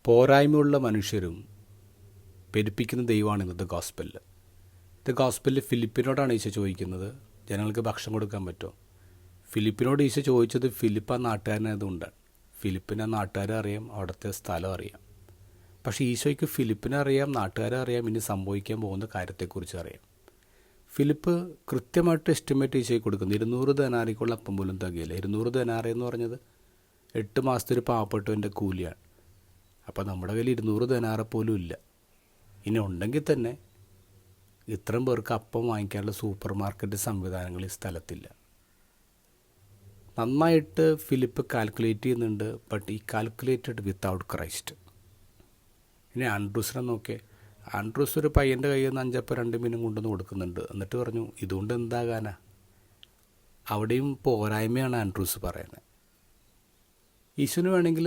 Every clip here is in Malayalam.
പോരായ്മയുള്ള മനുഷ്യരും പെരുപ്പിക്കുന്ന ദൈവമാണ് ഇന്നത്തെ ഗോസ്പെല്ലിൽ. ഇത് ഗോസ്പെല്ലിൽ ഫിലിപ്പിനോടാണ് ഈശോ ചോദിക്കുന്നത്, ജനങ്ങൾക്ക് ഭക്ഷണം കൊടുക്കാൻ പറ്റുമോ? ഫിലിപ്പിനോട് ഈശോ ചോദിച്ചത് ഫിലിപ്പ് ആ നാട്ടുകാരനായതുകൊണ്ടാണ്. ഫിലിപ്പിന് ആ നാട്ടുകാരെ അറിയാം, അവിടുത്തെ സ്ഥലം അറിയാം. പക്ഷേ ഈശോയ്ക്ക് ഫിലിപ്പിനെ അറിയാം, നാട്ടുകാരെ അറിയാം, ഇനി സംഭവിക്കാൻ പോകുന്ന കാര്യത്തെക്കുറിച്ച് അറിയാം. ഫിലിപ്പ് കൃത്യമായിട്ട് എസ്റ്റിമേറ്റ് ഈശോയ്ക്ക് കൊടുക്കുന്നു. 200 ദനാറിക്കുള്ള അപ്പം പോലും തികയില്ല. 200 ദനാറി എന്ന് പറഞ്ഞത് 8 മാസത്തെ ഒരു പാവപ്പെട്ടവൻ്റെ കൂലിയാണ്. അപ്പോൾ നമ്മുടെ കയ്യിൽ 200 ദനാറ പോലും ഇല്ല. ഇനി ഉണ്ടെങ്കിൽ തന്നെ ഇത്രയും പേർക്ക് അപ്പം വാങ്ങിക്കാനുള്ള സൂപ്പർ മാർക്കറ്റ് സംവിധാനങ്ങൾ ഈ സ്ഥലത്തില്ല. നന്നായിട്ട് ഫിലിപ്പ് കാൽക്കുലേറ്റ് ചെയ്യുന്നുണ്ട്, ബട്ട് ഈ കാൽക്കുലേറ്റഡ് വിത്തൗട്ട് ക്രൈസ്റ്റ്. ഇനി ആൻഡ്രൂസിനെ നോക്കിയേ. ആൻഡ്രൂസ് ഒരു പയ്യൻ്റെ കയ്യിൽ നിന്ന് 5 അപ്പം 2 മീനും കൊണ്ടുവന്ന് കൊടുക്കുന്നുണ്ട്. എന്നിട്ട് പറഞ്ഞു, ഇതുകൊണ്ട് എന്താകാനാ? അവിടെയും പോരായ്മയാണ് ആൻഡ്രൂസ് പറയുന്നത്. ഈശോന് വേണമെങ്കിൽ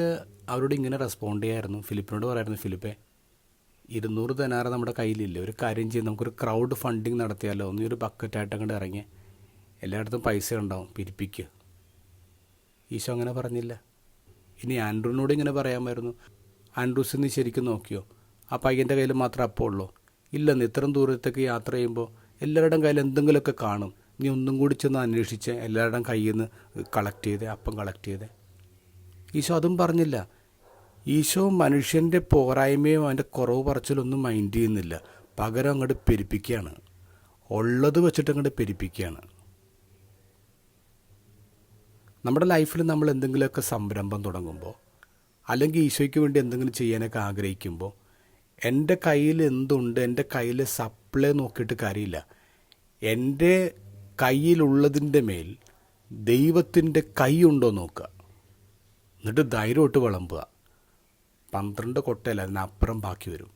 അവരോട് ഇങ്ങനെ റെസ്പോണ്ട് ചെയ്യായിരുന്നു. ഫിലിപ്പിനോട് പറയായിരുന്നു, ഫിലിപ്പേ 200 ദനാറ് നമ്മുടെ കയ്യിലില്ല, ഒരു കാര്യം ചെയ്യും, നമുക്കൊരു ക്രൗഡ് ഫണ്ടിങ് നടത്തിയാലോ, ഒന്നീ ഒരു ബക്കറ്റായിട്ട് അങ്ങോട്ട് ഇറങ്ങി എല്ലായിടത്തും പൈസ ഉണ്ടാവും, പിരിപ്പിക്കുക. ഈശോ അങ്ങനെ പറഞ്ഞില്ല. ഇനി ആൻഡ്രൂവിനോട് ഇങ്ങനെ പറയാമായിരുന്നു, ആൻഡ്രൂസ് നീ ശരിക്കും നോക്കിയോ, ആ പയ്യൻ്റെ കയ്യിൽ മാത്രം അപ്പം ഉള്ളൂ? ഇല്ലെന്ന്, ഇത്രയും ദൂരത്തേക്ക് യാത്ര ചെയ്യുമ്പോൾ എല്ലാവരുടെയും കയ്യിൽ എന്തെങ്കിലുമൊക്കെ കാണും, നീ ഒന്നും കൂടി ചെന്ന് അന്വേഷിച്ച് എല്ലാവരുടെയും കയ്യിൽ നിന്ന് അപ്പം കളക്ട് ചെയ്തേ. ഈശോ അതും പറഞ്ഞില്ല. ഈശോ മനുഷ്യൻ്റെ പോരായ്മയും അവൻ്റെ കുറവ് പറച്ചിലൊന്നും മൈൻഡ് ചെയ്യുന്നില്ല. പകരം അങ്ങോട്ട് പെരുപ്പിക്കുകയാണ്, ഉള്ളത് വെച്ചിട്ട് അങ്ങോട്ട് പെരുപ്പിക്കുകയാണ്. നമ്മുടെ ലൈഫിൽ നമ്മൾ എന്തെങ്കിലുമൊക്കെ സംരംഭം തുടങ്ങുമ്പോൾ, അല്ലെങ്കിൽ ഈശോയ്ക്ക് വേണ്ടി എന്തെങ്കിലും ചെയ്യാനൊക്കെ ആഗ്രഹിക്കുമ്പോൾ, എൻ്റെ കയ്യിൽ എന്തുണ്ട്, എൻ്റെ കയ്യിൽ സപ്ലൈ നോക്കിയിട്ട് കാര്യമില്ല. എൻ്റെ കയ്യിലുള്ളതിൻ്റെ മേൽ ദൈവത്തിൻ്റെ കൈ ഉണ്ടോ നോക്കുക. എന്നിട്ട് ധൈര്യമായിട്ട് വിളമ്പുക. 12 കൊട്ടയല്ല, അതിനപ്പുറം ബാക്കി വരും.